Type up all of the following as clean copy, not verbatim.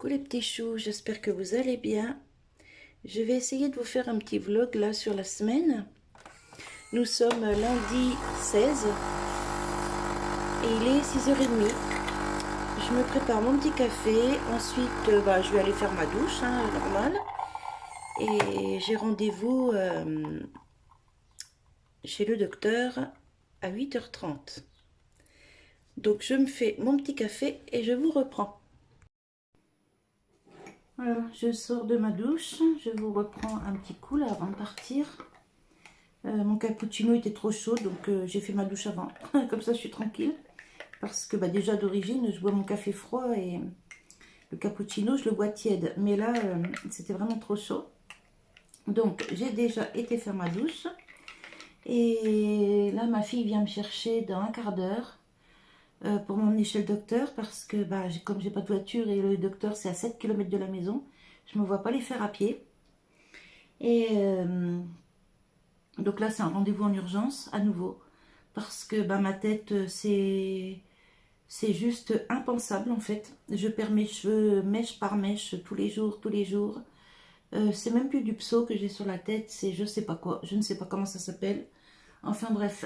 Coucou les petits choux, j'espère que vous allez bien. Je vais essayer de vous faire un petit vlog là sur la semaine. Nous sommes lundi 16 et il est 6h30. Je me prépare mon petit café, ensuite je vais aller faire ma douche, normal. Et j'ai rendez-vous chez le docteur à 8h30. Donc je me fais mon petit café et je vous reprends. Voilà, je sors de ma douche, je vous reprends un petit coup là avant de partir. Mon cappuccino était trop chaud, donc j'ai fait ma douche avant. Comme ça je suis tranquille. Parce que déjà d'origine, je bois mon café froid et le cappuccino, je le bois tiède. Mais là, c'était vraiment trop chaud. Donc j'ai déjà été faire ma douche. Et là, ma fille vient me chercher dans un quart d'heure pour m'emmener chez le docteur. Parce que comme j'ai pas de voiture et le docteur c'est à 7 km de la maison, je ne me vois pas les faire à pied. Et donc là, c'est un rendez-vous en urgence à nouveau. Parce que ma tête, c'est juste impensable en fait. Je perds mes cheveux mèche par mèche tous les jours, tous les jours. C'est même plus du pso que j'ai sur la tête, c'est je sais pas quoi, je ne sais pas comment ça s'appelle. Enfin bref,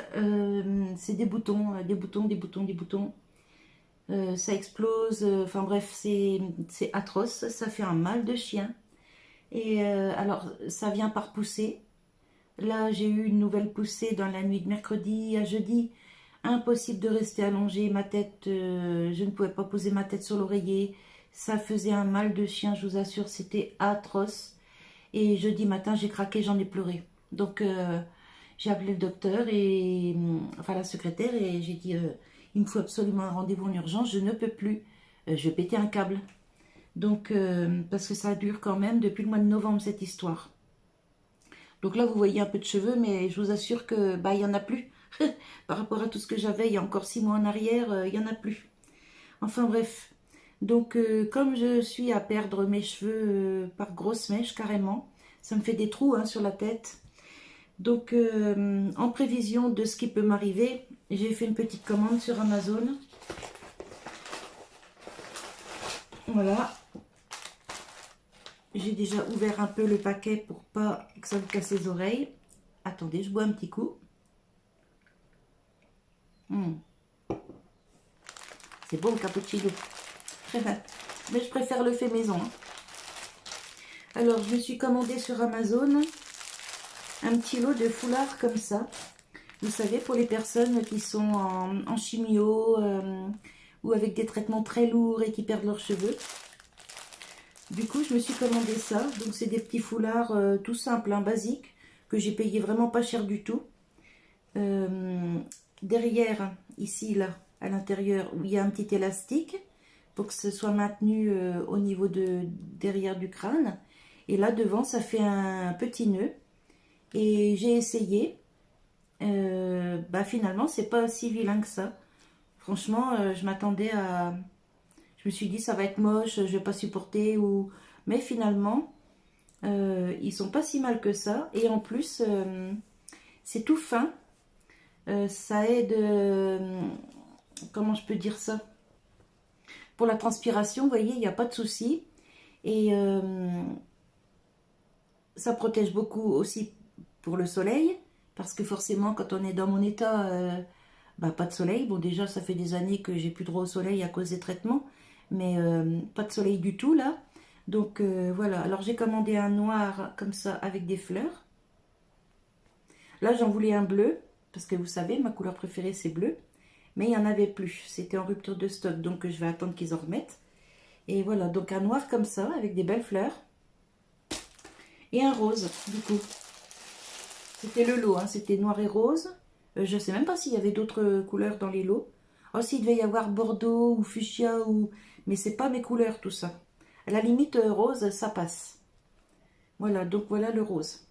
c'est des boutons, des boutons, des boutons, des boutons. Ça explose, enfin bref, c'est atroce, ça fait un mal de chien. Et alors, ça vient par poussée. Là, j'ai eu une nouvelle poussée dans la nuit de mercredi à jeudi. Impossible de rester allongée, ma tête, je ne pouvais pas poser ma tête sur l'oreiller. Ça faisait un mal de chien, je vous assure, c'était atroce. Et jeudi matin, j'ai craqué, j'en ai pleuré. Donc, j'ai appelé le docteur, et enfin la secrétaire, et j'ai dit, il me faut absolument un rendez-vous en urgence, je ne peux plus. Je vais péter un câble. Donc, parce que ça dure quand même depuis le mois de novembre, cette histoire. Donc là, vous voyez un peu de cheveux, mais je vous assure que il y en a plus. Par rapport à tout ce que j'avais il y a encore 6 mois en arrière, il n'y en a plus. Enfin bref. Donc comme je suis à perdre mes cheveux par grosses mèches carrément, ça me fait des trous sur la tête. Donc en prévision de ce qui peut m'arriver, j'ai fait une petite commande sur Amazon. Voilà. J'ai déjà ouvert un peu le paquet pour pas que ça me casse les oreilles. Attendez, je bois un petit coup. C'est bon le cappuccino. Mais je préfère le fait maison. Alors, je me suis commandé sur Amazon un petit lot de foulards comme ça. Vous savez, pour les personnes qui sont en chimio ou avec des traitements très lourds et qui perdent leurs cheveux. Du coup, je me suis commandé ça. Donc, c'est des petits foulards tout simples, basiques, que j'ai payé vraiment pas cher du tout. Derrière, ici, là, à l'intérieur, où il y a un petit élastique pour que ce soit maintenu au niveau de derrière du crâne. Et là, devant, ça fait un petit nœud. Et j'ai essayé. Finalement, c'est pas si vilain que ça. Franchement, je m'attendais à... Je me suis dit, ça va être moche, je vais pas supporter. Mais finalement, ils sont pas si mal que ça. Et en plus, c'est tout fin. Ça aide... comment je peux dire ça? Pour la transpiration, vous voyez, il n'y a pas de souci. Et ça protège beaucoup aussi pour le soleil. Parce que forcément, quand on est dans mon état, pas de soleil. Bon, déjà, ça fait des années que j'ai plus droit au soleil à cause des traitements. Mais pas de soleil du tout, là. Donc, voilà. Alors, j'ai commandé un noir comme ça, avec des fleurs. Là, j'en voulais un bleu. Parce que vous savez, ma couleur préférée, c'est bleu. Mais il n'y en avait plus. C'était en rupture de stock. Donc, je vais attendre qu'ils en remettent. Et voilà. Donc, un noir comme ça, avec des belles fleurs. Et un rose, du coup. C'était le lot, c'était noir et rose. Je ne sais même pas s'il y avait d'autres couleurs dans les lots. Oh, s'il devait y avoir bordeaux ou fuchsia, mais c'est pas mes couleurs tout ça. À la limite, rose, ça passe. Voilà, donc voilà le rose.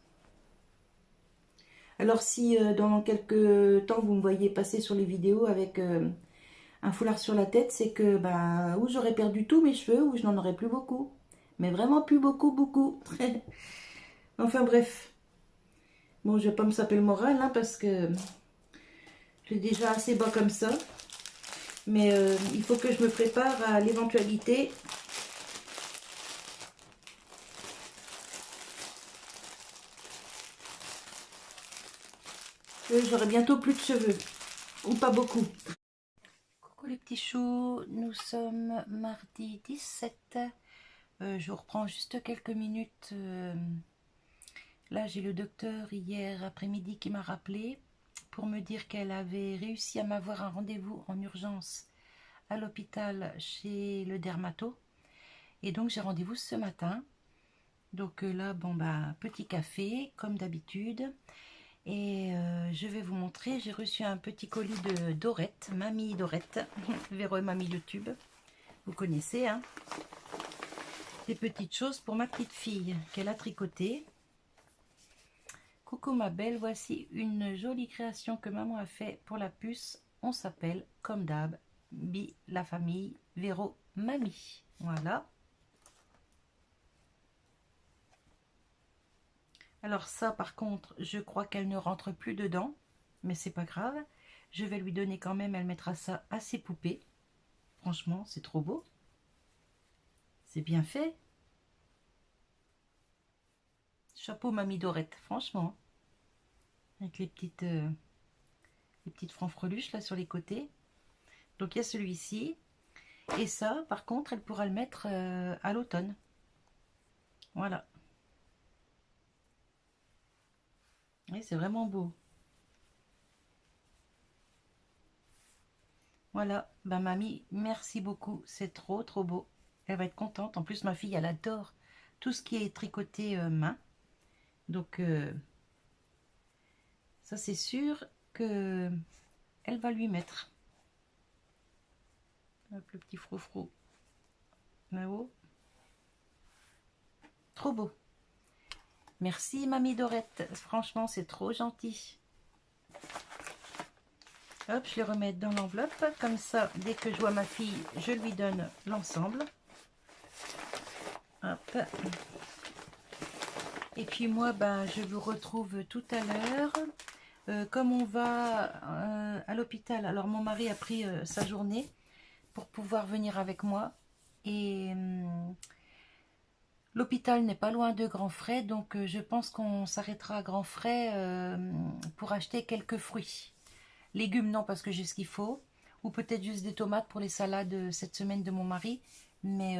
Alors si dans quelques temps vous me voyez passer sur les vidéos avec un foulard sur la tête, c'est que ou j'aurais perdu tous mes cheveux ou je n'en aurais plus beaucoup. Mais vraiment plus beaucoup, beaucoup. Enfin bref. Bon, je vais pas me saper le moral, parce que j'ai déjà assez bas comme ça. Mais il faut que je me prépare à l'éventualité J'aurai bientôt plus de cheveux. Ou pas beaucoup. Coucou les petits choux, nous sommes mardi 17. Je vous reprends juste quelques minutes. Là, j'ai le docteur hier après-midi qui m'a rappelé pour me dire qu'elle avait réussi à m'avoir un rendez-vous en urgence à l'hôpital chez le dermato. Et donc, j'ai rendez-vous ce matin. Donc là, bon, bah, petit café, comme d'habitude. Et je vais vous montrer, j'ai reçu un petit colis de Dorette, Mamie Dorette, Véro et Mamie YouTube. Vous connaissez, hein? Des petites choses pour ma petite fille qu'elle a tricotées. Coucou ma belle, voici une jolie création que maman a fait pour la puce. On s'appelle, comme d'hab, Bi la famille Véro Mamie. Voilà. Alors ça, par contre, je crois qu'elle ne rentre plus dedans, mais c'est pas grave. Je vais lui donner quand même, elle mettra ça à ses poupées. Franchement, c'est trop beau. C'est bien fait. Chapeau Mamie Dorette, franchement. Avec les petites franfreluches là sur les côtés. Donc il y a celui-ci. Et ça, par contre, elle pourra le mettre à l'automne. Voilà. Oui, c'est vraiment beau. Voilà, ben mamie, merci beaucoup. C'est trop, trop beau. Elle va être contente. En plus, ma fille, elle adore tout ce qui est tricoté main. Donc, ça, c'est sûr que elle va lui mettre. Hop, le petit froufrou là-haut. Trop beau. Merci, mamie Dorette. Franchement, c'est trop gentil. Hop, je les remets dans l'enveloppe. Comme ça, dès que je vois ma fille, je lui donne l'ensemble. Hop. Et puis moi, ben, je vous retrouve tout à l'heure. Comme on va à l'hôpital, alors mon mari a pris sa journée pour pouvoir venir avec moi. Et l'hôpital n'est pas loin de Grandfrais, donc je pense qu'on s'arrêtera à Grandfrais pour acheter quelques fruits. Légumes, non, parce que j'ai ce qu'il faut. Ou peut-être juste des tomates pour les salades cette semaine de mon mari. Mais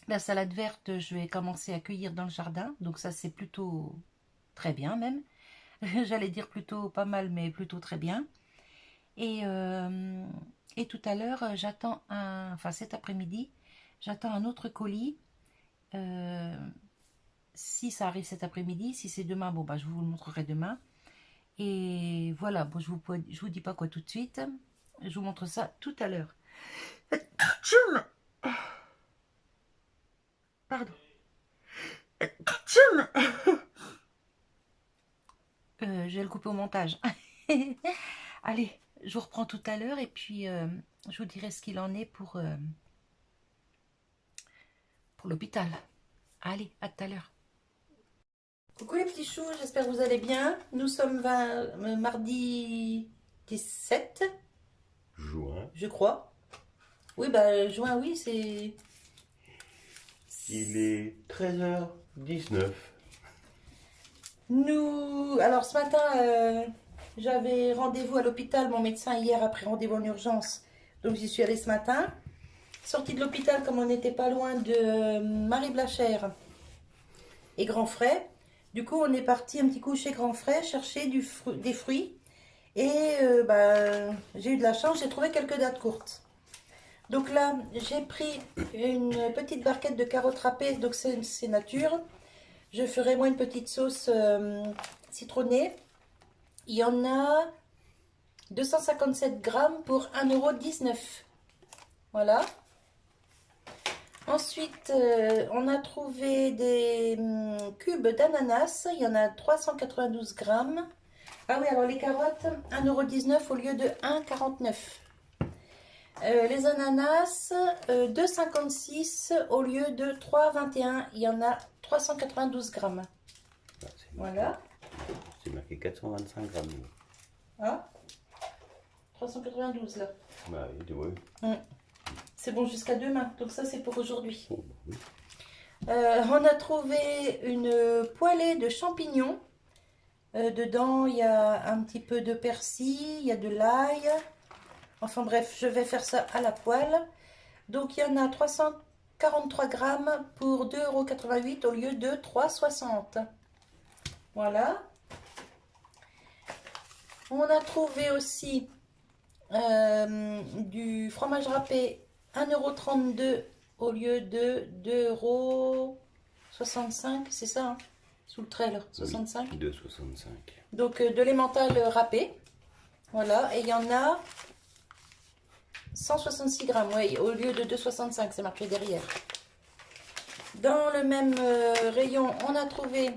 la salade verte, je vais commencer à cueillir dans le jardin. Donc ça, c'est plutôt très bien même. J'allais dire plutôt pas mal, mais plutôt très bien. Et tout à l'heure, j'attends enfin cet après-midi, j'attends un autre colis. Si ça arrive cet après-midi, si c'est demain, bon bah je vous le montrerai demain. Et voilà, bon, je vous dis pas quoi tout de suite. Je vous montre ça tout à l'heure. Pardon. Je vais le couper au montage. Allez, je vous reprends tout à l'heure et puis je vous dirai ce qu'il en est pour l'hôpital. Allez, à tout à l'heure. Coucou les petits choux, j'espère que vous allez bien. Nous sommes mardi 17 Juin. je crois. Oui, bah juin, oui, c'est... Il est 13h19. Alors ce matin, j'avais rendez-vous à l'hôpital. Mon médecin hier a pris rendez-vous en urgence. Donc j'y suis allée ce matin. Sortie de l'hôpital, comme on n'était pas loin de Marie-Blachère et Grandfrais. Du coup, on est parti un petit coup chez Grandfrais chercher des fruits. Et j'ai eu de la chance, j'ai trouvé quelques dates courtes. Donc là, j'ai pris une petite barquette de carottes râpées, donc c'est nature. Je ferai moi une petite sauce citronnée. Il y en a 257 grammes pour 1,19 €. Voilà. Ensuite, on a trouvé des cubes d'ananas. Il y en a 392 grammes. Ah oui, alors les carottes, 1,19 € au lieu de 1,49 €. Les ananas, 2,56 € au lieu de 3,21 €. Il y en a 392 grammes. Ah, Voilà. C'est marqué 425 grammes. Ah, 392 là. Bah oui. C'est bon jusqu'à demain. Donc ça, c'est pour aujourd'hui. Oh, bah oui. On a trouvé une poêlée de champignons. Dedans, il y a un petit peu de persil, il y a de l'ail. Enfin bref, je vais faire ça à la poêle. Donc il y en a 343 grammes pour 2,88 € au lieu de 3,60 €. Voilà. On a trouvé aussi du fromage râpé 1,32 € au lieu de 2,65 €. C'est ça, hein, sous le trailer, 65. Oui, 2,65. Donc de l'emmental râpé. Voilà, et il y en a 166 grammes, oui, au lieu de 2,65, c'est marqué derrière. Dans le même rayon, on a trouvé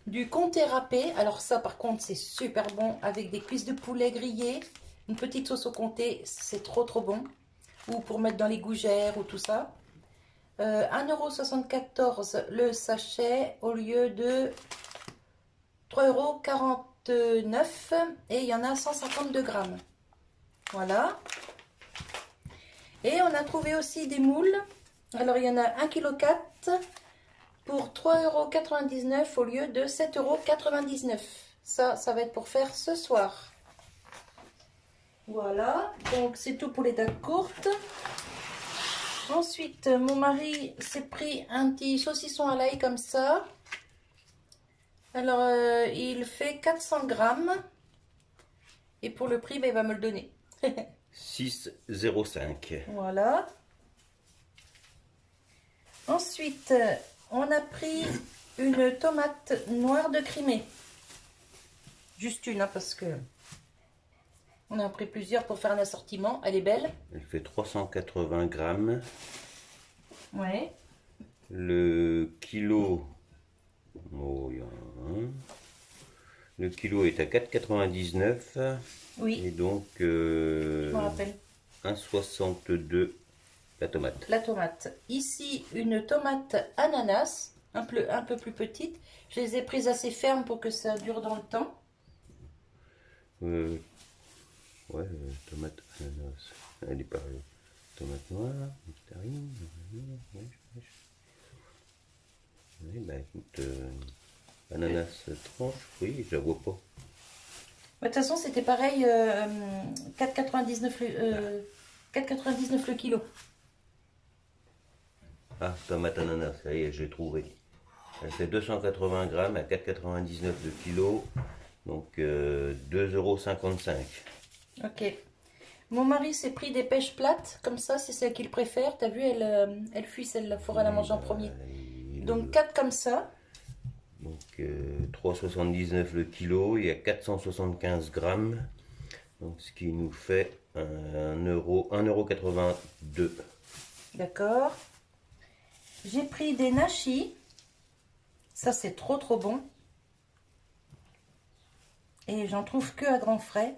du comté râpé. Alors ça, par contre, c'est super bon avec des cuisses de poulet grillées, une petite sauce au comté, c'est trop bon. Ou pour mettre dans les gougères ou tout ça. 1,74 € le sachet au lieu de 3,49 € et il y en a 152 grammes. Voilà. Et on a trouvé aussi des moules. Alors il y en a 1,4 kg pour 3,99 € au lieu de 7,99 €. Ça va être pour faire ce soir. Voilà, donc c'est tout pour les dates courtes. Ensuite, mon mari s'est pris un petit saucisson à l'ail comme ça. Alors, il fait 400 grammes. Et pour le prix, ben, il va me le donner. 6,05 €. Voilà. Ensuite, on a pris une tomate noire de Crimée. Juste une, hein, parce que on a pris plusieurs pour faire un assortiment. Elle est belle. Elle fait 380 grammes. Ouais. Le kilo, oh, il y en a un. Le kilo est à 4,99 €. Oui. Et donc, Je me rappelle. 1,62 € la tomate. La tomate. Ici, une tomate ananas, un peu plus petite. Je les ai prises assez fermes pour que ça dure dans le temps. Ouais, tomate ananas. Elle est par tomate noire, nectarine. Oui, bah écoute, ananas tranche, oui, je la vois pas. De toute façon, c'était pareil, 4,99 le kilo. Ah, tomate ananas, ça y est, j'ai trouvé. Elle fait 280 grammes à 4,99 € le kilo, donc 2,55 €. Ok. Mon mari s'est pris des pêches plates, comme ça, c'est celle qu'il préfère. T'as vu, elle fuit celle-là, il faudra la manger en premier. Donc 4 comme ça. Donc 3,79 € le kilo, il y a 475 grammes, donc ce qui nous fait 1,82 €. D'accord. J'ai pris des nashis. Ça, c'est trop bon. Et j'en trouve que à grands frais.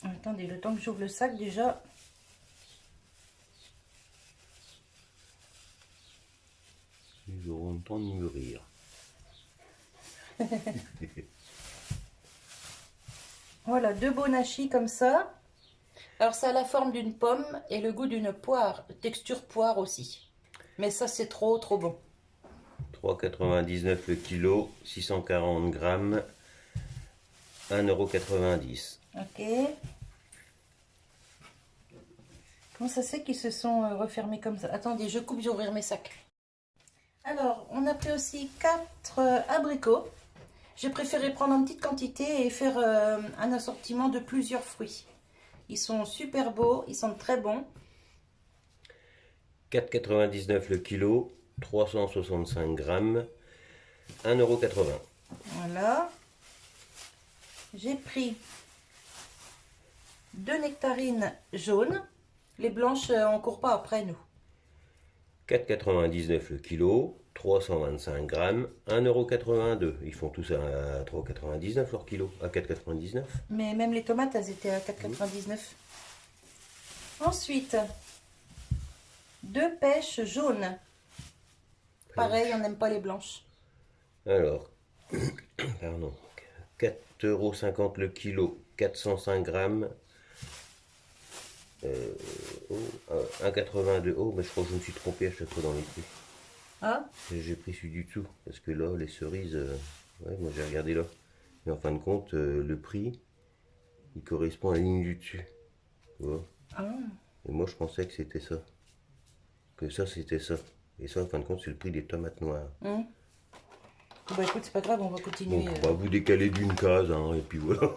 Attendez, le temps que j'ouvre le sac déjà. Ils auront le temps de mûrir. Voilà, 2 beaux nashis comme ça. Alors, ça a la forme d'une pomme et le goût d'une poire, texture poire aussi. Mais ça, c'est trop bon. 3,99 € le kilo, 640 grammes, 1,90 €. Ok. Comment ça se fait qu'ils se sont refermés comme ça? Attendez, je coupe, je vais ouvrir mes sacs. Alors, on a pris aussi 4 abricots. J'ai préféré prendre en petite quantité et faire un assortiment de plusieurs fruits. Ils sont super beaux, ils sont très bons. 4,99 € le kilo, 365 grammes, 1,80 €. Voilà. J'ai pris 2 nectarines jaunes. Les blanches, on court pas après nous. 4,99 € le kilo, 325 grammes, 1,82 €. Ils font tous à 3,99 € leur kilo, à 4,99 €. Mais même les tomates, elles étaient à 4,99 €. Ensuite, 2 pêches jaunes. Pareil, on n'aime pas les blanches. Alors, pardon, 4,50 € le kilo, 405 grammes, 1,82 €. Oh, mais je crois que je me suis trompé à chaque fois dans les prix. Ah, J'ai pris celui du dessous, parce que là, les cerises, Ouais, moi j'ai regardé là. Et en fin de compte, le prix, il correspond à la ligne du dessus. Tu vois. Ah. Et moi je pensais que c'était ça. Que ça c'était ça. Et ça en fin de compte c'est le prix des tomates noires. Hum. Bah écoute, c'est pas grave, on va Bon, continuer. bah vous décalez d'une case, hein, et puis voilà.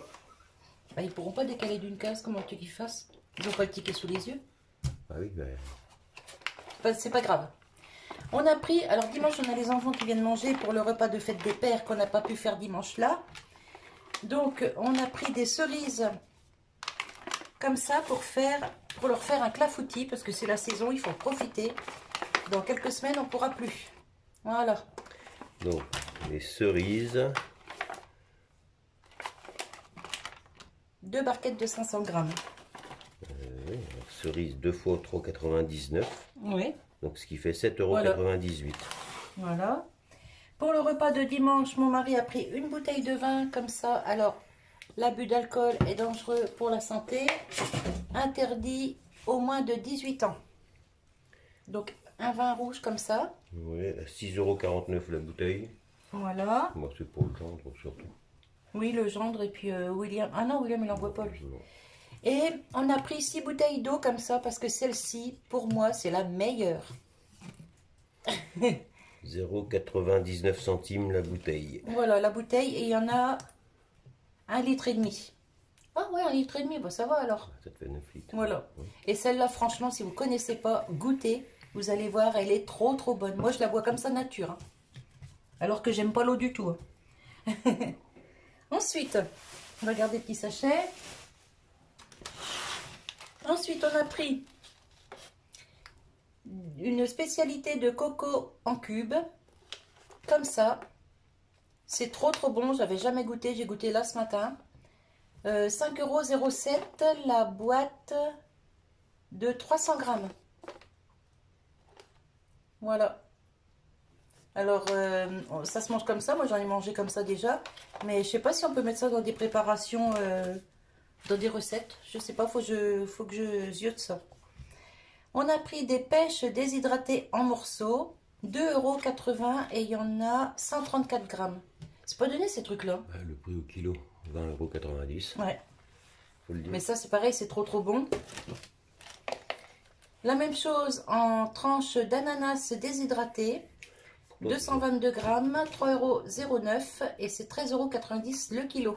Bah, ils pourront pas décaler d'une case, comment tu qu'ils fassent? Ils ont pas le ticket sous les yeux. Ah oui, ben, Bah, c'est pas grave. On a pris, alors dimanche, on a les enfants qui viennent manger pour le repas de fête des pères qu'on n'a pas pu faire dimanche là. Donc, on a pris des cerises comme ça pour leur faire un clafoutis parce que c'est la saison, il faut en profiter. Dans quelques semaines, on pourra plus. Voilà. donc les cerises. 2 barquettes de 500 grammes. Oui, alors, cerises 2 fois 3,99. Oui. Donc ce qui fait 7,98 Voilà. €. Voilà. Pour le repas de dimanche, mon mari a pris une bouteille de vin comme ça. Alors, l'abus d'alcool est dangereux pour la santé. Interdit au moins de 18 ans. Donc, un vin rouge comme ça. Ouais, à 6,49 € la bouteille. Voilà. Moi c'est pour le gendre surtout. Oui, le gendre et puis William. Ah non, William, il n'en boit pas lui. Non. Et on a pris 6 bouteilles d'eau comme ça parce que celle-ci, pour moi, c'est la meilleure. 0,99 centimes la bouteille. Voilà, la bouteille. Et il y en a 1,5 litre. Ah ouais, 1,5 litre, bah ça va alors. Ça te fait 9 litres. Voilà. Et celle-là, franchement, si vous ne connaissez pas, goûtez. Vous allez voir, elle est trop trop bonne. Moi, je la bois comme ça nature. Hein. Alors que j'aime pas l'eau du tout. Hein. Ensuite, on va garder le petit sachet. Ensuite, on a pris une spécialité de coco en cube. Comme ça. C'est trop trop bon. J'avais jamais goûté. J'ai goûté là ce matin. 5,07 € la boîte de 300 grammes. Voilà. Alors, ça se mange comme ça. Moi, j'en ai mangé comme ça déjà. Mais je sais pas si on peut mettre ça dans des préparations, dans des recettes. Je sais pas, faut que je ziote ça. On a pris des pêches déshydratées en morceaux. 2,80 € et il y en a 134 grammes. C'est pas donné ces trucs-là. Ah, le prix au kilo, 20,90 €. Ouais. Faut le dire. Mais ça, c'est pareil, c'est trop trop bon. La même chose en tranches d'ananas déshydraté. 222 grammes, 3,09 € et c'est 13,90 € le kilo.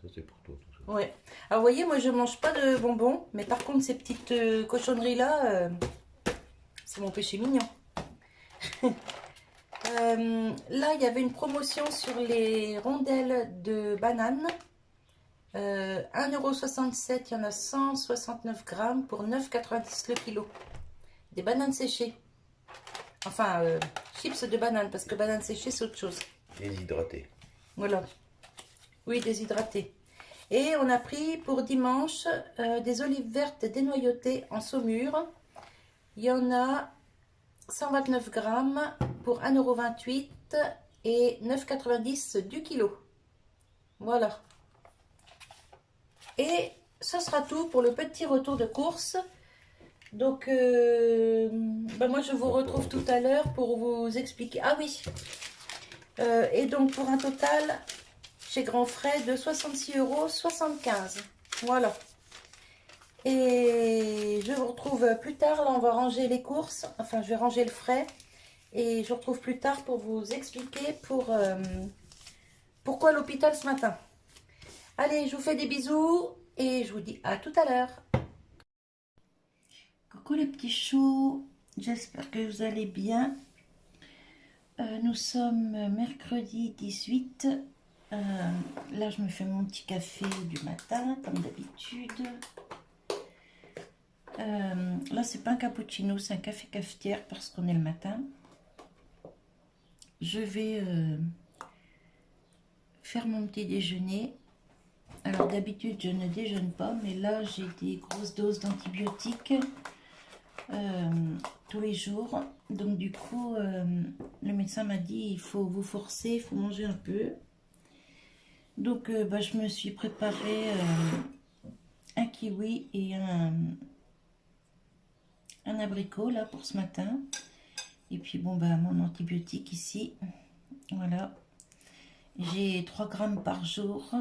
Ça c'est pour toi tout ça. Ouais. Alors vous voyez, moi je mange pas de bonbons, mais par contre ces petites cochonneries là, c'est mon péché mignon. Là il y avait une promotion sur les rondelles de bananes. 1,67 €, il y en a 169 grammes pour 9,90 € le kilo. Des bananes séchées. Enfin, chips de bananes, parce que bananes séchées, c'est autre chose. Déshydraté. Voilà. Oui, déshydraté. Et on a pris pour dimanche des olives vertes dénoyautées en saumure. Il y en a 129 grammes pour 1,28 € et 9,90 € du kilo. Voilà. Et ce sera tout pour le petit retour de course. Donc, moi je vous retrouve tout à l'heure pour vous expliquer. Ah oui. Et donc pour un total chez Grand Frais de 66,75 €. Voilà. Et je vous retrouve plus tard. Là, on va ranger les courses. Enfin, je vais ranger le frais. Et je vous retrouve plus tard pour vous expliquer pourquoi l'hôpital ce matin. Allez, je vous fais des bisous et je vous dis à tout à l'heure. Coucou les petits choux, j'espère que vous allez bien. Nous sommes mercredi 18. Là, je me fais mon petit café du matin, comme d'habitude. Là, c'est pas un cappuccino, c'est un café cafetière parce qu'on est le matin. Je vais faire mon petit déjeuner. Alors, d'habitude, je ne déjeune pas, mais là, j'ai des grosses doses d'antibiotiques. Tous les jours. Donc du coup, le médecin m'a dit il faut vous forcer, il faut manger un peu. Donc je me suis préparé un kiwi et un abricot là pour ce matin. Et puis bon mon antibiotique ici. Voilà. J'ai 3 grammes par jour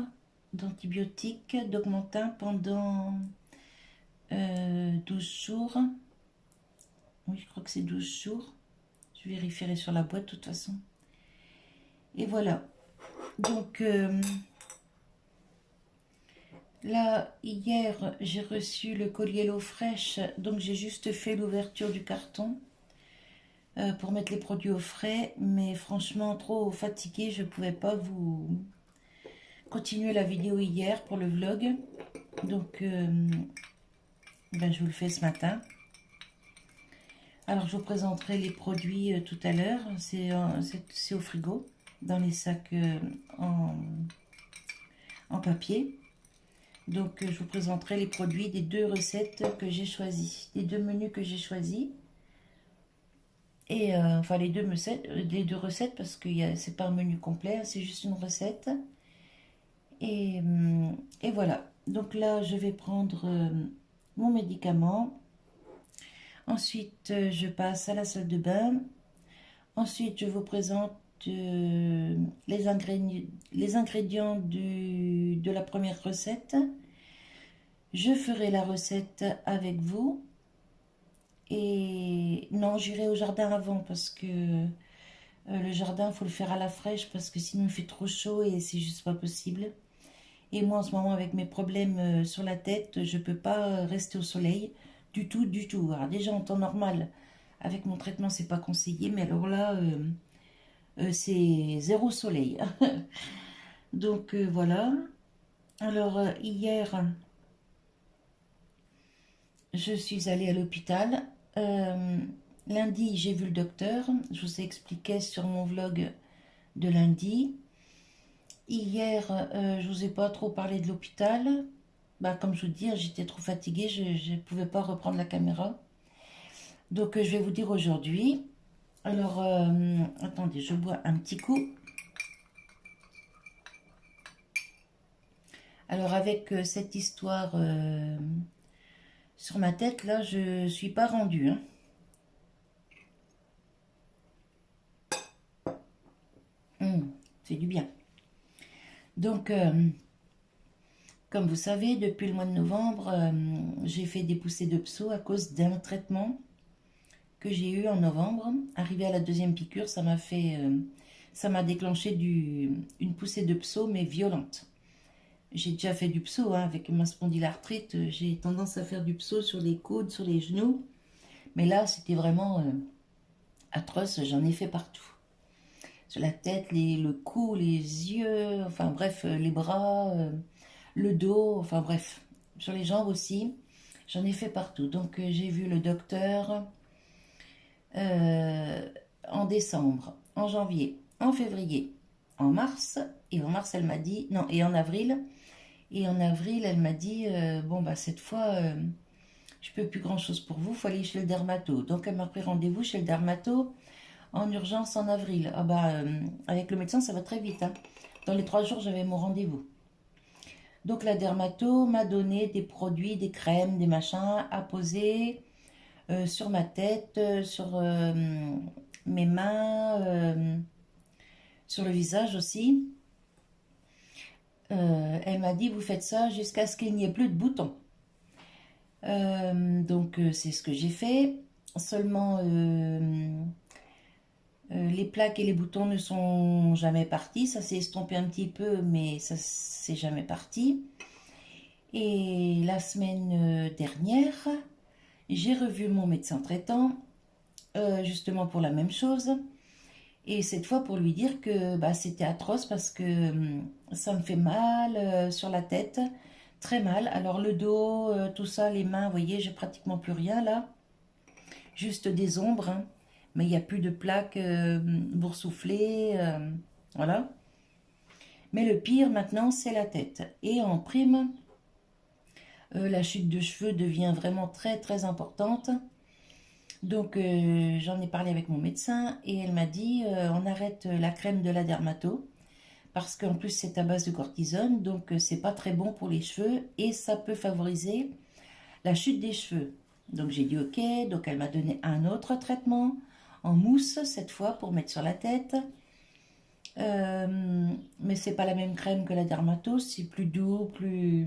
d'antibiotiques, d'augmentin pendant 12 jours. Oui, je crois que c'est 12 jours. Je vérifierai sur la boîte de toute façon. Et voilà. Donc là, hier, j'ai reçu le colis Hello Fresh. Donc j'ai juste fait l'ouverture du carton pour mettre les produits au frais. Mais franchement, trop fatiguée, je ne pouvais pas vous continuer la vidéo hier pour le vlog. Donc ben, je vous le fais ce matin. Alors je vous présenterai les produits tout à l'heure. C'est au frigo, dans les sacs en papier. Donc je vous présenterai les produits des 2 recettes que j'ai choisies, des 2 menus que j'ai choisis. Et enfin les deux recettes parce que c'est pas un menu complet, c'est juste une recette. Et voilà. Donc là je vais prendre mon médicament. Ensuite je passe à la salle de bain. Ensuite je vous présente les ingrédients de la première recette. Je ferai la recette avec vous. Et non, j'irai au jardin avant parce que le jardin, il faut le faire à la fraîche parce que sinon il fait trop chaud et c'est juste pas possible. Et moi en ce moment avec mes problèmes sur la tête, je peux pas rester au soleil du tout, du tout. Alors déjà en temps normal, avec mon traitement, c'est pas conseillé, mais alors là, c'est zéro soleil. Donc voilà. Alors hier, je suis allée à l'hôpital. Lundi, j'ai vu le docteur. Je vous ai expliqué sur mon vlog de lundi. Hier, je vous ai pas trop parlé de l'hôpital. Bah, comme je vous dis, j'étais trop fatiguée. Je ne pouvais pas reprendre la caméra. Donc, je vais vous dire aujourd'hui. Alors, attendez, je bois un petit coup. Alors, avec cette histoire sur ma tête, là, je suis pas rendue. Hein. C'est du bien. Donc, comme vous savez, depuis le mois de novembre, j'ai fait des poussées de pso à cause d'un traitement que j'ai eu en novembre. Arrivé à la 2e piqûre, ça m'a déclenché une poussée de pso, mais violente. J'ai déjà fait du pso hein, avec ma spondylarthrite. J'ai tendance à faire du pso sur les coudes, sur les genoux. Mais là, c'était vraiment atroce. J'en ai fait partout. Sur la tête, le cou, les yeux, enfin bref, les bras, le dos, enfin bref. Sur les jambes aussi. J'en ai fait partout. Donc j'ai vu le docteur en décembre, en janvier, en février, en mars. Et en mars, elle m'a dit... Non, et en avril. Et en avril, elle m'a dit, bon, bah cette fois, je peux plus grand-chose pour vous, il faut aller chez le dermato. Donc elle m'a pris rendez-vous chez le dermato en urgence en avril. Ah bah, avec le médecin, ça va très vite. Hein. Dans les 3 jours, j'avais mon rendez-vous. Donc la dermato m'a donné des produits, des crèmes, des machins à poser sur ma tête, sur mes mains, sur le visage aussi. Elle m'a dit, vous faites ça jusqu'à ce qu'il n'y ait plus de boutons. Donc c'est ce que j'ai fait. Seulement les plaques et les boutons ne sont jamais partis. Ça s'est estompé un petit peu, mais ça c'est jamais parti. Et la semaine dernière, j'ai revu mon médecin traitant, justement pour la même chose. Et cette fois pour lui dire que bah, c'était atroce parce que ça me fait mal sur la tête, très mal. Alors le dos, tout ça, les mains, vous voyez, j'ai pratiquement plus rien là. Juste des ombres, hein. Mais il n'y a plus de plaques boursouflées, voilà. Mais le pire maintenant, c'est la tête. Et en prime, la chute de cheveux devient vraiment très très importante. Donc j'en ai parlé avec mon médecin et elle m'a dit on arrête la crème de la dermato parce qu'en plus c'est à base de cortisone, donc c'est pas très bon pour les cheveux et ça peut favoriser la chute des cheveux. Donc j'ai dit ok, donc elle m'a donné un autre traitement en mousse cette fois pour mettre sur la tête. Mais c'est pas la même crème que la Dermatos, c'est plus doux, plus...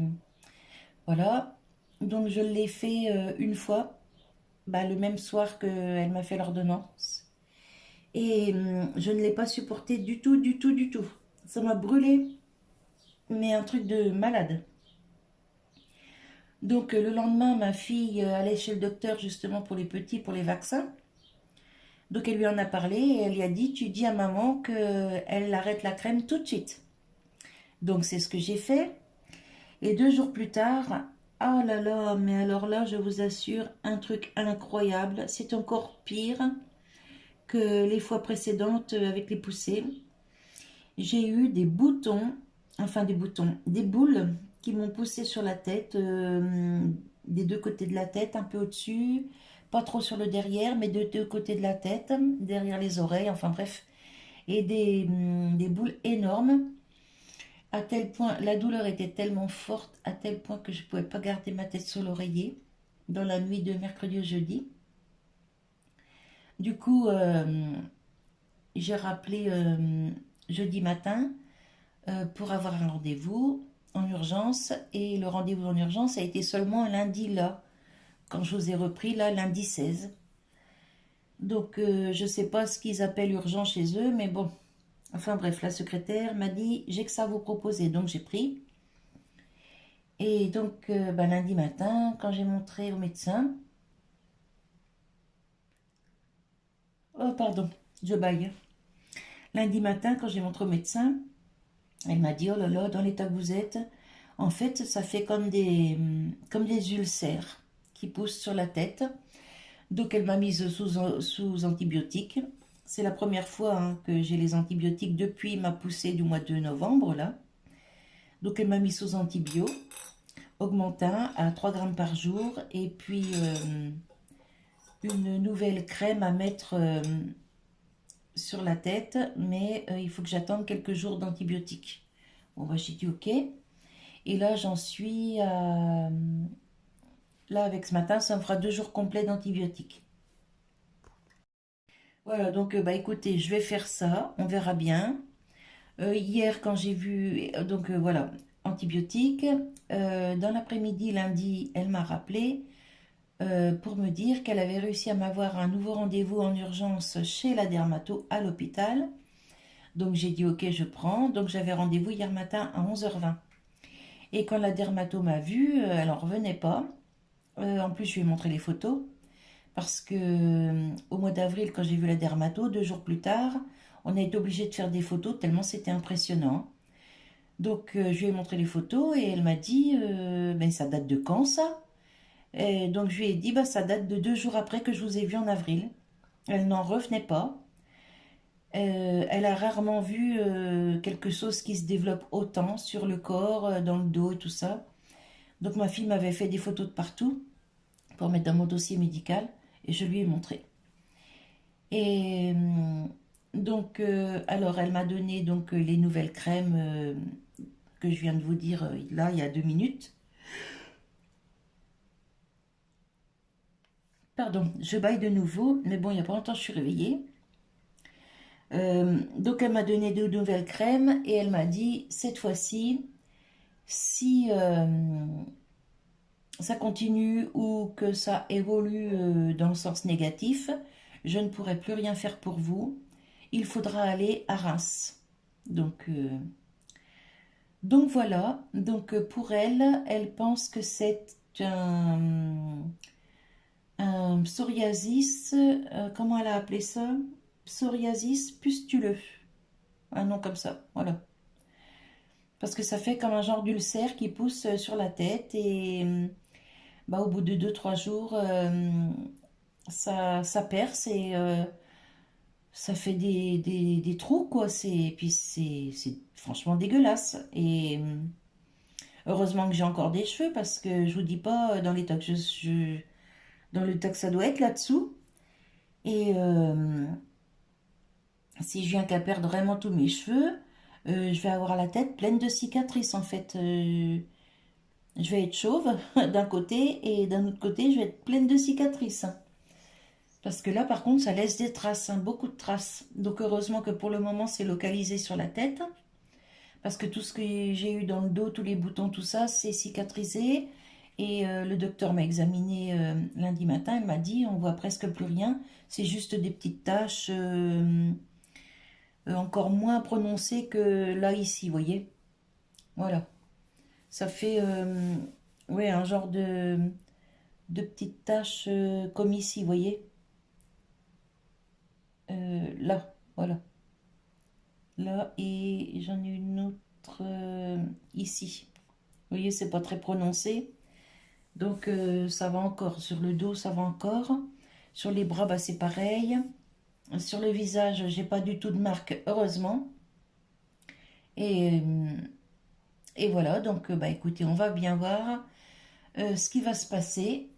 Voilà. Donc je l'ai fait une fois, bah, le même soir qu'elle m'a fait l'ordonnance. Et je ne l'ai pas supporté du tout, du tout, du tout. Ça m'a brûlé, mais un truc de malade. Donc le lendemain, ma fille allait chez le docteur justement pour les petits, pour les vaccins. Donc elle lui en a parlé et elle lui a dit, tu dis à maman qu'elle arrête la crème tout de suite. Donc c'est ce que j'ai fait. Et 2 jours plus tard, ah là là, mais alors là, je vous assure, un truc incroyable. C'est encore pire que les fois précédentes avec les poussées. J'ai eu des boutons, enfin des boutons, des boules qui m'ont poussé sur la tête, des 2 côtés de la tête, un peu au-dessus, pas trop sur le derrière, mais de 2 côtés de la tête, derrière les oreilles, enfin bref, et des boules énormes, à tel point, la douleur était tellement forte, à tel point que je ne pouvais pas garder ma tête sur l'oreiller, dans la nuit de mercredi au jeudi. Du coup, j'ai rappelé jeudi matin pour avoir un rendez-vous en urgence. Et le rendez-vous en urgence a été seulement un lundi là, quand je vous ai repris là, lundi 16. Donc je ne sais pas ce qu'ils appellent urgent chez eux, mais bon. Enfin bref, la secrétaire m'a dit, j'ai que ça à vous proposer. Donc j'ai pris. Et donc lundi matin, quand j'ai montré au médecin, oh pardon, je baille. Lundi matin, quand j'ai montré au médecin, elle m'a dit, oh là là, dans l'état que vous êtes, en fait, ça fait comme des ulcères qui poussent sur la tête. Donc, elle m'a mise sous antibiotiques. C'est la première fois que j'ai les antibiotiques depuis ma poussée du mois de novembre, là. Donc, elle m'a mis sous antibio, augmentin à 3 grammes par jour. Et puis, une nouvelle crème à mettre sur la tête. Mais il faut que j'attende quelques jours d'antibiotiques. Bon, bah, j'ai dit OK. Et là, j'en suis à... Là, avec ce matin, ça me fera 2 jours complets d'antibiotiques. Voilà, donc écoutez, je vais faire ça, on verra bien. Hier, quand j'ai vu, voilà, antibiotiques, dans l'après-midi, lundi, elle m'a rappelé pour me dire qu'elle avait réussi à m'avoir un nouveau rendez-vous en urgence chez la dermato à l'hôpital. Donc j'ai dit ok, je prends. Donc j'avais rendez-vous hier matin à 11h20. Et quand la dermato m'a vue, elle n'en revenait pas. En plus, je lui ai montré les photos. Parce que au mois d'avril, quand j'ai vu la dermato, 2 jours plus tard, on a été obligé de faire des photos tellement c'était impressionnant. Donc je lui ai montré les photos et elle m'a dit ben, ça date de quand ça? Et donc je lui ai dit bah, ça date de 2 jours après que je vous ai vu en avril. Elle n'en revenait pas. Elle a rarement vu quelque chose qui se développe autant sur le corps, dans le dos et tout ça. Donc ma fille m'avait fait des photos de partout pour mettre dans mon dossier médical et je lui ai montré. Et donc, alors elle m'a donné donc les nouvelles crèmes que je viens de vous dire là il y a 2 minutes. Pardon, je baille de nouveau, mais bon, il n'y a pas longtemps je suis réveillée. Donc elle m'a donné 2 nouvelles crèmes et elle m'a dit cette fois-ci, si ça continue ou que ça évolue dans le sens négatif, je ne pourrai plus rien faire pour vous. Il faudra aller à Reims. Donc voilà, donc pour elle, elle pense que c'est un psoriasis, comment elle a appelé ça? Psoriasis pustuleux. Un nom comme ça, voilà. Parce que ça fait comme un genre d'ulcère qui pousse sur la tête et au bout de 2, 3 jours, ça perce et ça fait des trous, quoi. Puis c'est franchement dégueulasse. Et heureusement que j'ai encore des cheveux parce que je vous dis pas dans l'état que dans l'état que ça doit être là-dessous. Et si je viens qu'à perdre vraiment tous mes cheveux, je vais avoir la tête pleine de cicatrices en fait. Je vais être chauve d'un côté et d'un autre côté, je vais être pleine de cicatrices. Parce que là, par contre, ça laisse des traces, hein, beaucoup de traces. Donc, heureusement que pour le moment, c'est localisé sur la tête. Parce que tout ce que j'ai eu dans le dos, tous les boutons, tout ça, c'est cicatrisé. Et le docteur m'a examiné lundi matin. Il m'a dit, on voit presque plus rien. C'est juste des petites taches encore moins prononcées que là, ici, vous voyez. Voilà. Ça fait ouais, un genre de petites taches comme ici, vous voyez. Là, voilà. Là, et j'en ai une autre ici. Vous voyez, c'est pas très prononcé. Donc, ça va encore. Sur le dos, ça va encore. Sur les bras, bah, c'est pareil. Sur le visage, j'ai pas du tout de marque, heureusement. Et, et voilà, donc, bah, écoutez, on va bien voir ce qui va se passer.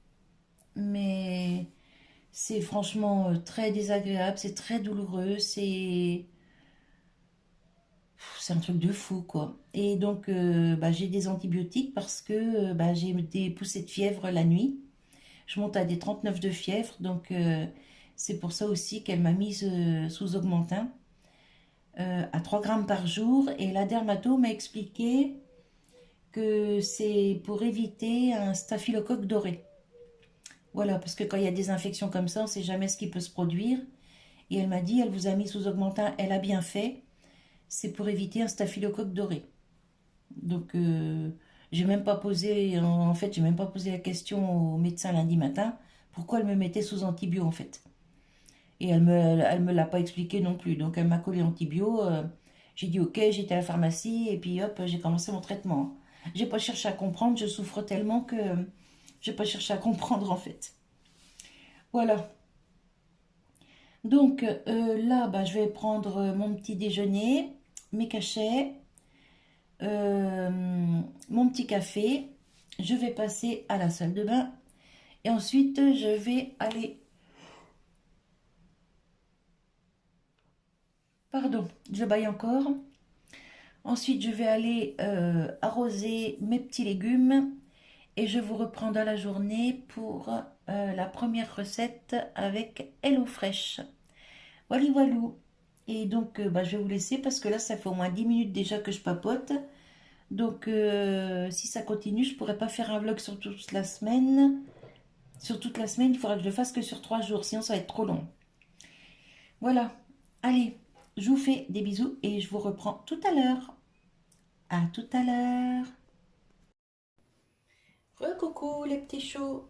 Mais c'est franchement très désagréable, c'est très douloureux, c'est un truc de fou, quoi. Et donc, bah, j'ai des antibiotiques parce que bah, j'ai des poussées de fièvre la nuit. Je monte à des 39 de fièvre, donc c'est pour ça aussi qu'elle m'a mise sous augmentin à 3 grammes par jour. Et la dermato m'a expliqué que c'est pour éviter un staphylocoque doré. Voilà, parce que quand il y a des infections comme ça, on ne sait jamais ce qui peut se produire. Et elle m'a dit, elle vous a mis sous augmentin, elle a bien fait. C'est pour éviter un staphylocoque doré. Donc, j'ai même pas posé, en fait, j'ai même pas posé la question au médecin lundi matin, pourquoi elle me mettait sous antibio, en fait. Et elle me l'a pas expliqué non plus. Donc, elle m'a collé antibio. J'ai dit, ok, j'étais à la pharmacie, et puis hop, j'ai commencé mon traitement. J'ai pas cherché à comprendre, je souffre tellement que j'ai pas cherché à comprendre, en fait. Voilà. Donc là, bah, je vais prendre mon petit déjeuner, mes cachets, euh, mon petit café. Je vais passer à la salle de bain et ensuite je vais aller... Pardon, je baille encore. Ensuite, je vais aller arroser mes petits légumes et je vous reprends dans la journée pour la première recette avec HelloFresh. Voilà, voilou. Et donc, bah, je vais vous laisser parce que là, ça fait au moins 10 minutes déjà que je papote. Donc, si ça continue, je pourrais pas faire un vlog sur toute la semaine. Sur toute la semaine, il faudra que je le fasse que sur 3 jours, sinon ça va être trop long. Voilà. Allez, je vous fais des bisous et je vous reprends tout à l'heure. À tout à l'heure. Recoucou les petits choux.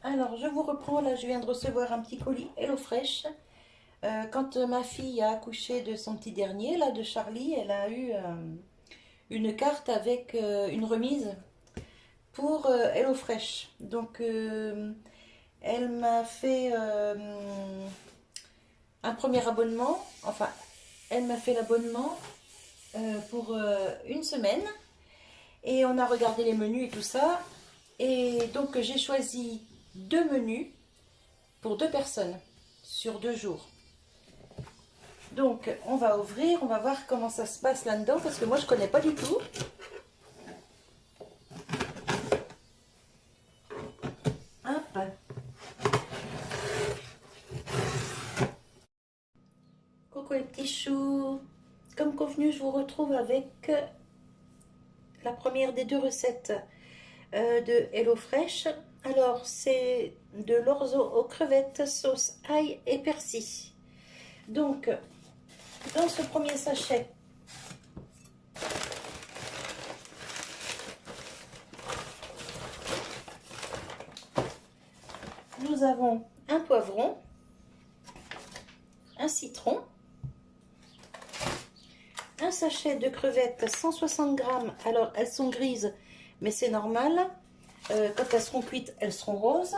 Alors, je vous reprends. Là, je viens de recevoir un petit colis HelloFresh. Quand ma fille a accouché de son petit dernier, là, de Charlie, elle a eu une carte avec une remise pour HelloFresh. Donc, elle m'a fait un premier abonnement. Enfin, elle m'a fait l'abonnement pour une semaine. Et on a regardé les menus et tout ça. Et donc, j'ai choisi 2 menus pour 2 personnes sur 2 jours. Donc, on va ouvrir, on va voir comment ça se passe là-dedans, parce que moi, je connais pas du tout. Hop. Coucou les petits choux. Comme convenu, je vous retrouve avec la première des 2 recettes de HelloFresh. Alors, c'est de l'orzo aux crevettes, sauce ail et persil. Donc, dans ce premier sachet, nous avons un poivron, un citron, un sachet de crevettes 160 grammes. Alors, elles sont grises, mais c'est normal. Quand elles seront cuites, elles seront roses.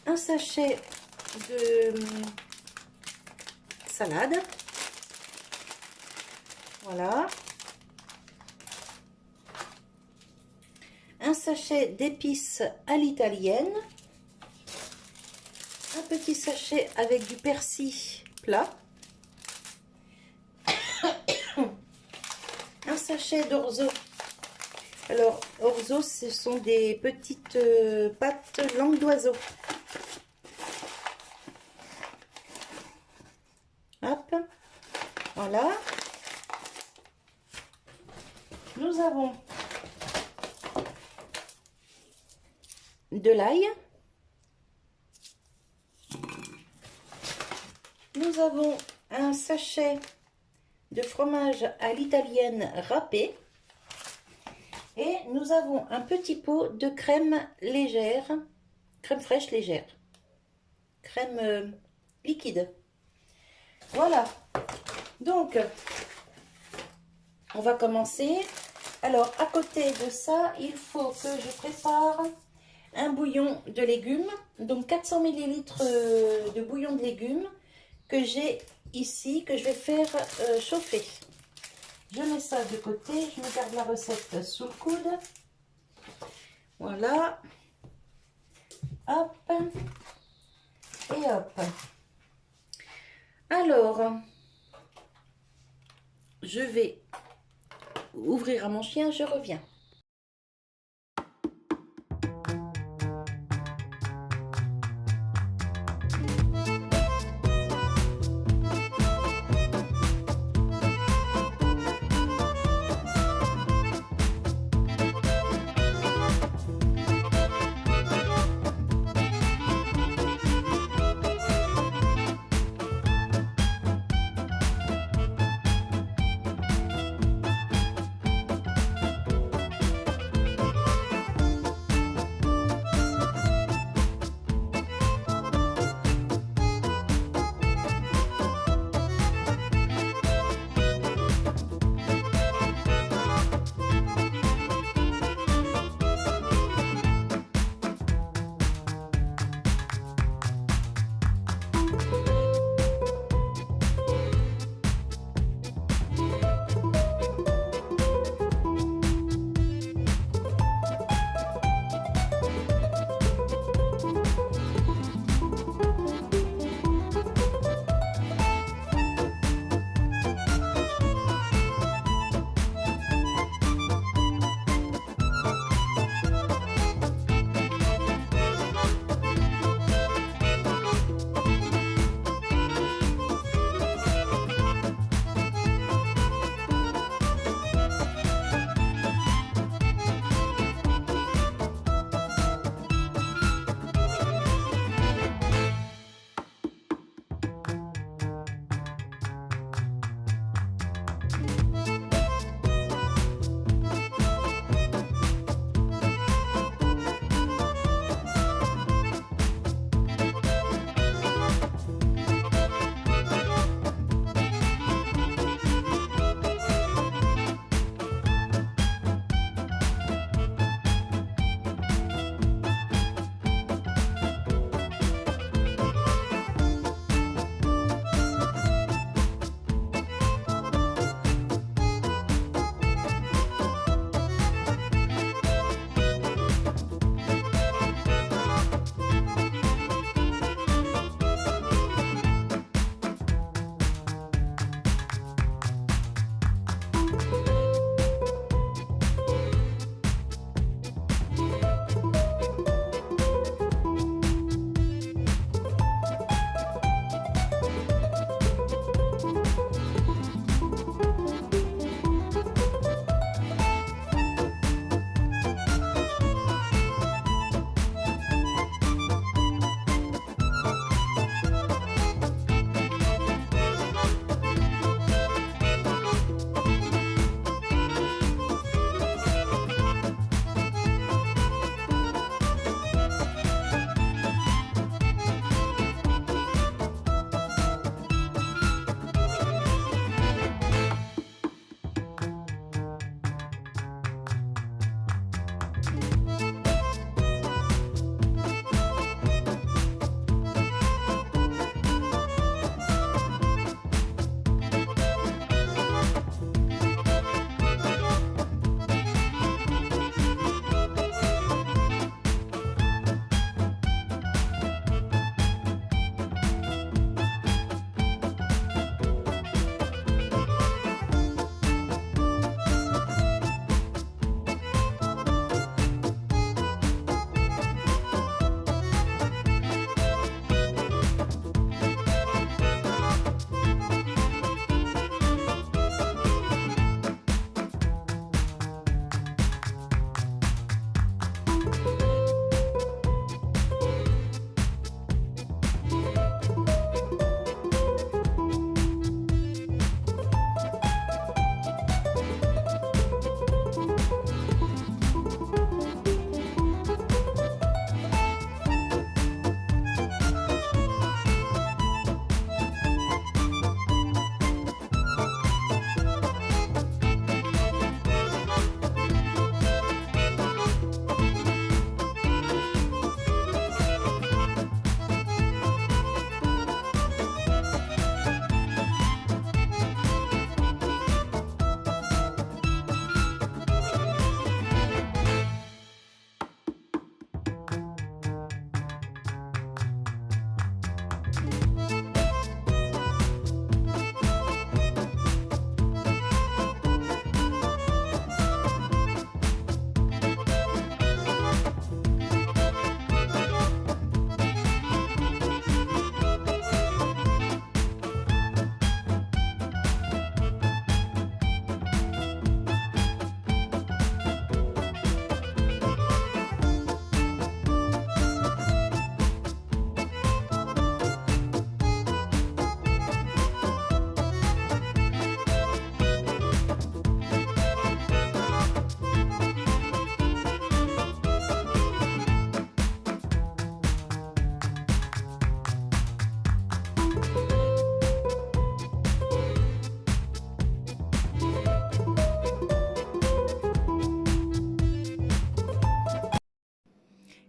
Un sachet de salade. Voilà. Un sachet d'épices à l'italienne. Un petit sachet avec du persil plat. Un sachet d'orzo. Alors, orzo, ce sont des petites pâtes langue d'oiseau. Voilà. Nous avons de l'ail. Nous avons un sachet de fromage à l'italienne râpé. Et nous avons un petit pot de crème légère, crème fraîche légère, crème liquide. Voilà. Donc, on va commencer. Alors, à côté de ça, il faut que je prépare un bouillon de légumes. Donc, 400 ml de bouillon de légumes que j'ai ici, que je vais faire chauffer. Je mets ça de côté, je me garde la recette sous le coude. Voilà. Hop. Et hop. Alors, je vais ouvrir à mon chien, je reviens.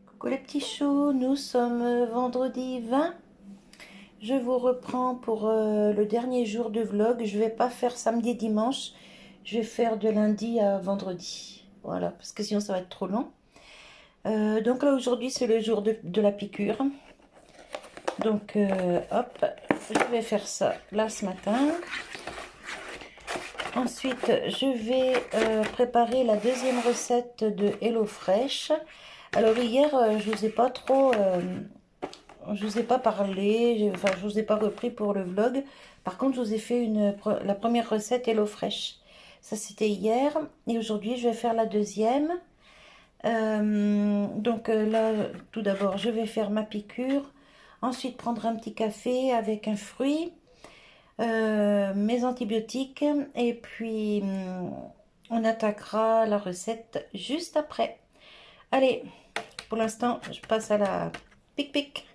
Coucou les petits choux, nous sommes vendredi 20. Je vous reprends pour le dernier jour de vlog. Je vais pas faire samedi et dimanche, je vais faire de lundi à vendredi. Voilà, parce que sinon ça va être trop long. Donc là aujourd'hui c'est le jour de la piqûre. Donc hop, je vais faire ça là ce matin. Ensuite je vais préparer la deuxième recette de HelloFresh. Alors hier je vous ai pas trop... je vous ai pas parlé, enfin je vous ai pas repris pour le vlog. Par contre je vous ai fait la première recette HelloFresh. Ça c'était hier et aujourd'hui je vais faire la deuxième. Donc là tout d'abord je vais faire ma piqûre. Ensuite prendre un petit café avec un fruit. Mes antibiotiques. Et puis on attaquera la recette juste après. Allez, pour l'instant je passe à la pic-pic.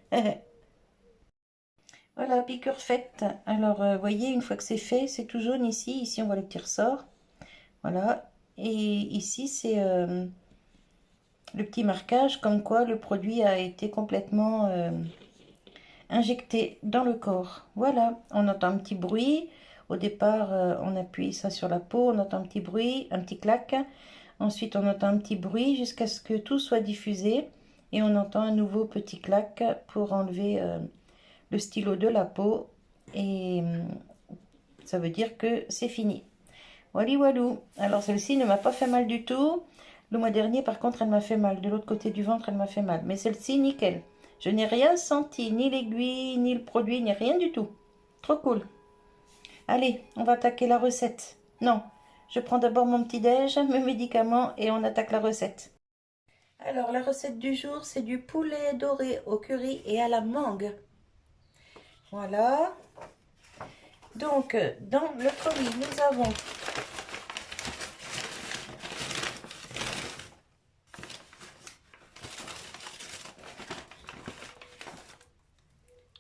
Voilà, piqûre faite. Alors, voyez, une fois que c'est fait, c'est tout jaune ici. Ici, on voit le petit ressort. Voilà. Et ici, c'est le petit marquage comme quoi le produit a été complètement injecté dans le corps. Voilà, on entend un petit bruit. Au départ, on appuie ça sur la peau, on entend un petit bruit, un petit clac. Ensuite, on entend un petit bruit jusqu'à ce que tout soit diffusé. Et on entend un nouveau petit clac pour enlever le stylo de la peau. Et ça veut dire que c'est fini. Wally walou. Alors celle-ci ne m'a pas fait mal du tout. Le mois dernier, par contre, elle m'a fait mal. De l'autre côté du ventre, elle m'a fait mal. Mais celle-ci, nickel. Je n'ai rien senti, ni l'aiguille, ni le produit, ni rien du tout. Trop cool. Allez, on va attaquer la recette. Non, je prends d'abord mon petit-déj, mes médicaments et on attaque la recette. Alors, la recette du jour, c'est du poulet doré au curry et à la mangue. Voilà. Donc, dans le colis, nous avons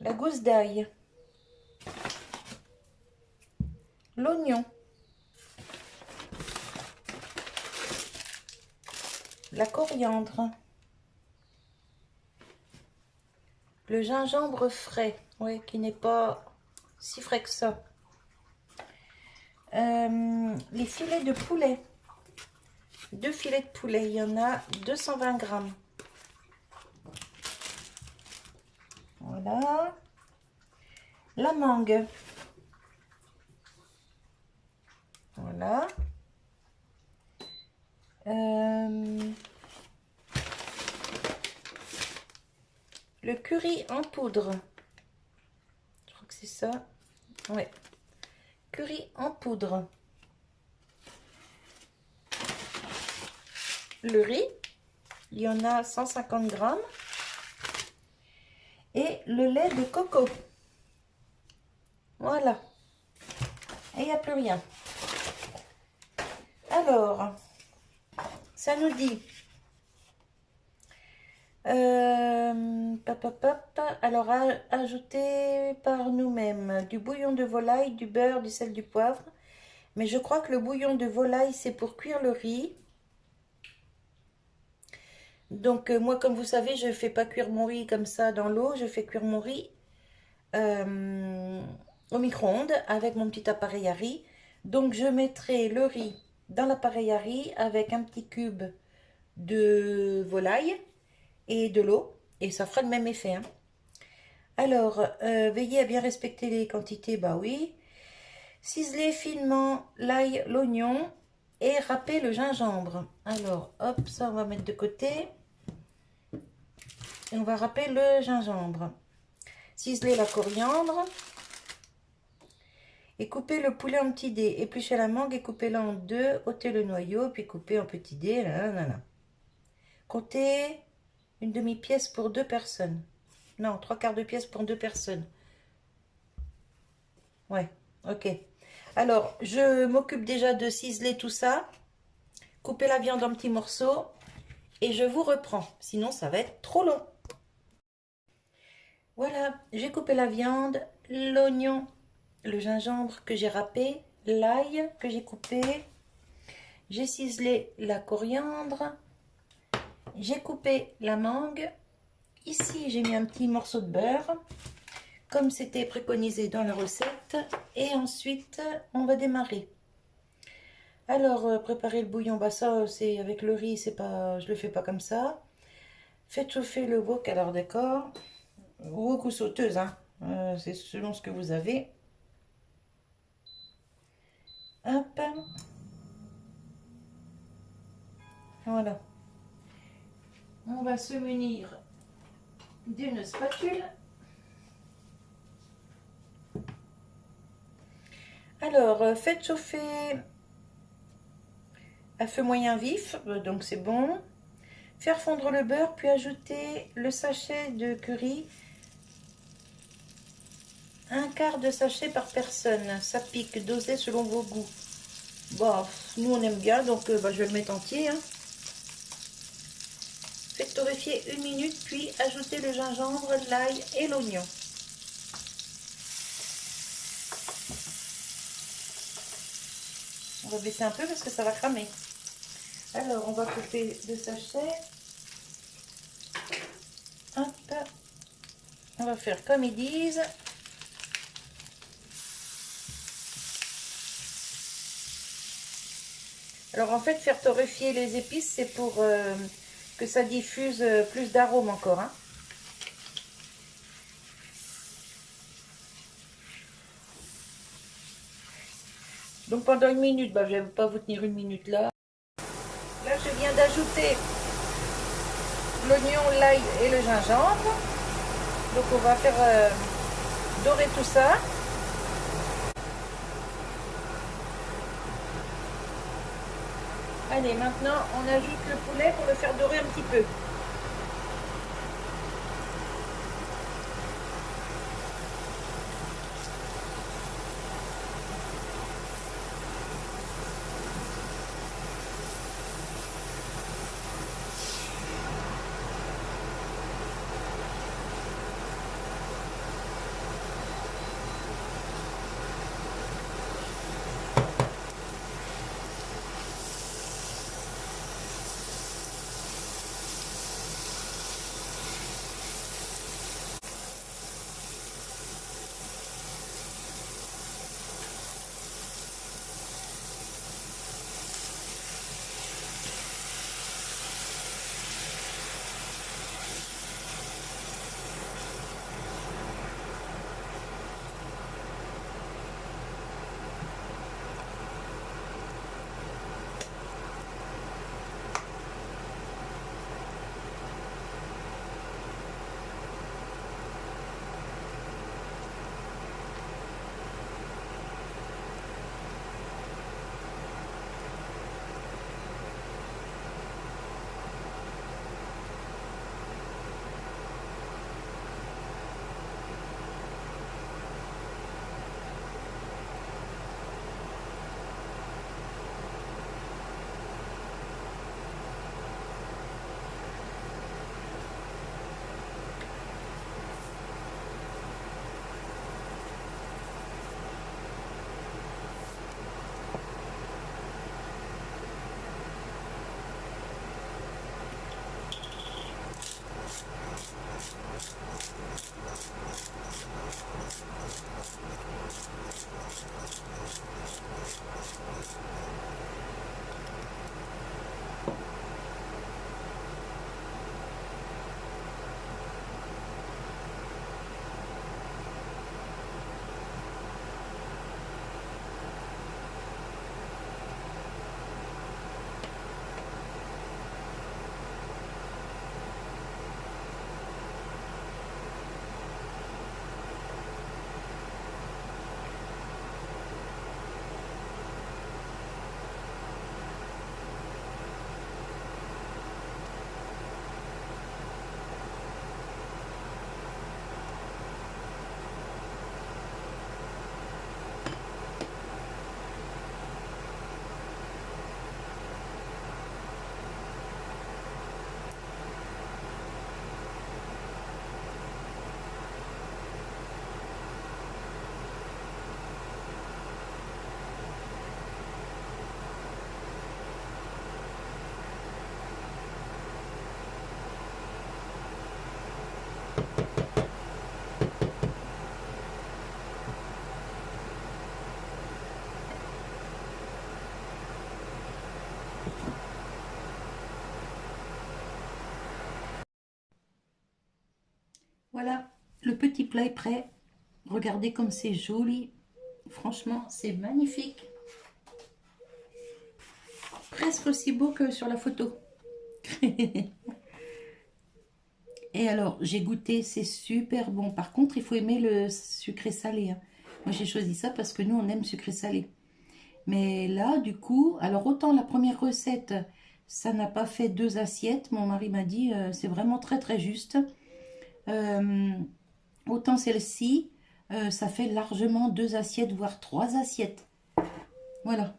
la gousse d'ail, l'oignon, la coriandre, le gingembre frais, ouais, qui n'est pas si frais que ça, les filets de poulet, 2 filets de poulet, il y en a 220 grammes. Voilà. La mangue. Voilà. Le curry en poudre. Je crois que c'est ça. Ouais. Curry en poudre. Le riz. Il y en a 150 grammes. Et le lait de coco. Voilà. Et il n'y a plus rien. Alors, ça nous dit... alors, ajouter par nous-mêmes du bouillon de volaille, du beurre, du sel, du poivre. Mais je crois que le bouillon de volaille, c'est pour cuire le riz. Donc, moi, comme vous savez, je ne fais pas cuire mon riz comme ça dans l'eau. Je fais cuire mon riz au micro-ondes avec mon petit appareil à riz. Donc, je mettrai le riz dans l'appareil à riz avec un petit cube de volaille et de l'eau. Et ça fera le même effet. Hein. Alors, veillez à bien respecter les quantités, bah oui. Ciseler finement l'ail, l'oignon et râper le gingembre. Alors, hop, ça on va mettre de côté. Et on va râper le gingembre. Ciseler la coriandre. Et couper le poulet en petits dés. Éplucher la mangue et couper-la en deux. Ôter le noyau, puis couper en petits dés. Là, là, là. Comptez une demi-pièce pour 2 personnes. Non, 3/4 de pièce pour 2 personnes. Ouais, ok. Alors, je m'occupe déjà de ciseler tout ça. Couper la viande en petits morceaux. Et je vous reprends. Sinon, ça va être trop long. Voilà, j'ai coupé la viande, l'oignon, le gingembre que j'ai râpé, l'ail que j'ai coupé, j'ai ciselé la coriandre, j'ai coupé la mangue. Ici, j'ai mis un petit morceau de beurre, comme c'était préconisé dans la recette. Et ensuite, on va démarrer. Alors, préparer le bouillon, bah ça, c'est avec le riz, c'est pas, je le fais pas comme ça. Faites chauffer le wok, alors d'accord. Wok ou sauteuse, hein. C'est selon ce que vous avez. Hop. Voilà. On va se munir d'une spatule. Alors, faites chauffer à feu moyen vif, donc c'est bon. Faire fondre le beurre, puis ajouter le sachet de curry. Un quart de sachet par personne. Ça pique, dosez selon vos goûts. Bon, nous on aime bien, donc je vais le mettre entier. Hein. Faites torréfier 1 minute, puis ajoutez le gingembre, l'ail et l'oignon. On va baisser un peu parce que ça va cramer. Alors, on va couper le sachet. Hop. On va faire comme ils disent. Alors, en fait, faire torréfier les épices, c'est pour que ça diffuse plus d'arômes encore. Hein. Donc, pendant 1 minute, je ne vais pas vous tenir 1 minute là. Là, je viens d'ajouter l'oignon, l'ail et le gingembre. Donc on va faire dorer tout ça. Allez, maintenant on ajoute le poulet pour le faire dorer un petit peu. Le petit plat est prêt. Regardez comme c'est joli. Franchement, c'est magnifique. Presque aussi beau que sur la photo. Et alors, j'ai goûté, c'est super bon. Par contre, il faut aimer le sucré salé, hein. Moi, j'ai choisi ça parce que nous, on aime sucré salé. Mais là, du coup, alors autant la première recette, ça n'a pas fait 2 assiettes. Mon mari m'a dit, c'est vraiment très très juste. Euh, Autant celle-ci, ça fait largement 2 assiettes, voire 3 assiettes. Voilà.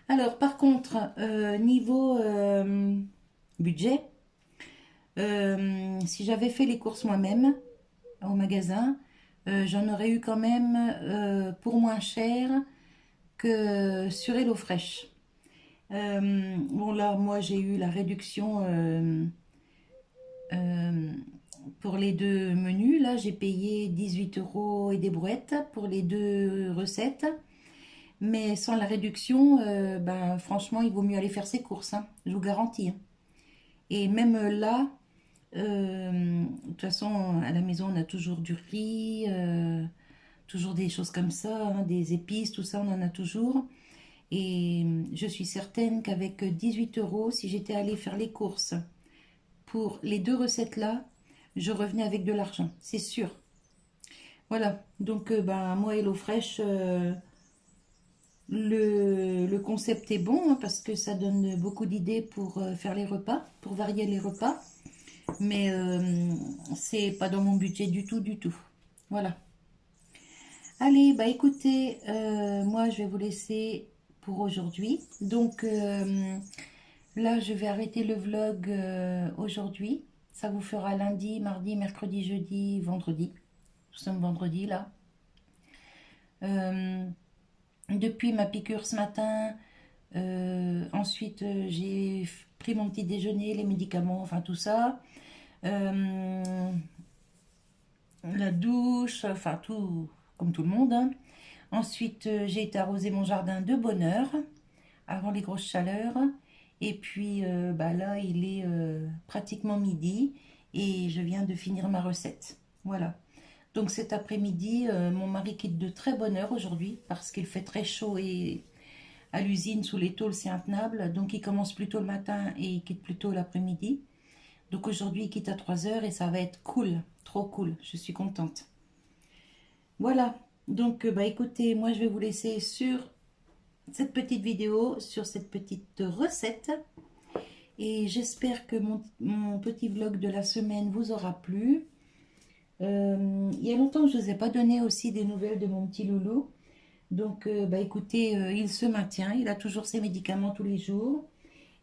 Alors, par contre, niveau budget, si j'avais fait les courses moi-même au magasin, j'en aurais eu quand même pour moins cher que sur HelloFresh. Bon là, moi j'ai eu la réduction euh, pour les 2 menus. Là, j'ai payé 18 € et des brouettes pour les 2 recettes. Mais sans la réduction, ben, franchement, il vaut mieux aller faire ses courses, hein, je vous garantis, hein. Et même là, de toute façon, à la maison, on a toujours du riz, toujours des choses comme ça, hein, des épices, tout ça, on en a toujours. Et je suis certaine qu'avec 18 €, si j'étais allée faire les courses pour les 2 recettes-là, je revenais avec de l'argent, c'est sûr. Voilà, donc ben, moi, HelloFresh, le concept est bon, hein, parce que ça donne beaucoup d'idées pour faire les repas, pour varier les repas. Mais c'est pas dans mon budget du tout, du tout. Voilà. Allez, bah écoutez, moi je vais vous laisser pour aujourd'hui. Donc là, je vais arrêter le vlog aujourd'hui. Ça vous fera lundi, mardi, mercredi, jeudi, vendredi. Nous sommes vendredi là. Euh, Depuis ma piqûre ce matin, ensuite j'ai pris mon petit déjeuner, les médicaments, enfin tout ça. Euh, la douche, enfin tout comme tout le monde, hein. Ensuite, j'ai été arroser mon jardin de bonne heure, avant les grosses chaleurs. Et puis bah là, il est pratiquement midi et je viens de finir ma recette. Voilà. Donc cet après-midi, mon mari quitte de très bonne heure aujourd'hui parce qu'il fait très chaud et à l'usine sous les tôles c'est intenable. Donc il commence plus tôt le matin et il quitte plus tôt l'après-midi. Donc aujourd'hui, il quitte à 3 heures et ça va être cool, trop cool. Je suis contente. Voilà. Donc bah écoutez, moi je vais vous laisser sur cette petite vidéo, sur cette petite recette. Et j'espère que mon petit vlog de la semaine vous aura plu. Il y a longtemps que je ne vous ai pas donné aussi des nouvelles de mon petit loulou. Donc, bah écoutez, il se maintient. Il a toujours ses médicaments tous les jours.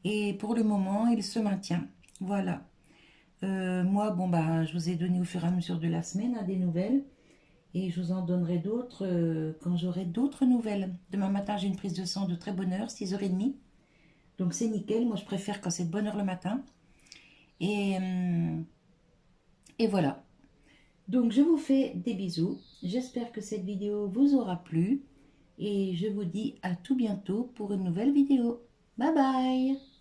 Et pour le moment, il se maintient. Voilà. Moi, bon, bah, je vous ai donné au fur et à mesure de la semaine des nouvelles. Et je vous en donnerai d'autres quand j'aurai d'autres nouvelles. Demain matin, j'ai une prise de sang de très bonne heure, 6h30. Donc, c'est nickel. Moi, je préfère quand c'est de bonne heure le matin. Et, et voilà. Donc je vous fais des bisous, j'espère que cette vidéo vous aura plu et je vous dis à tout bientôt pour une nouvelle vidéo. Bye bye!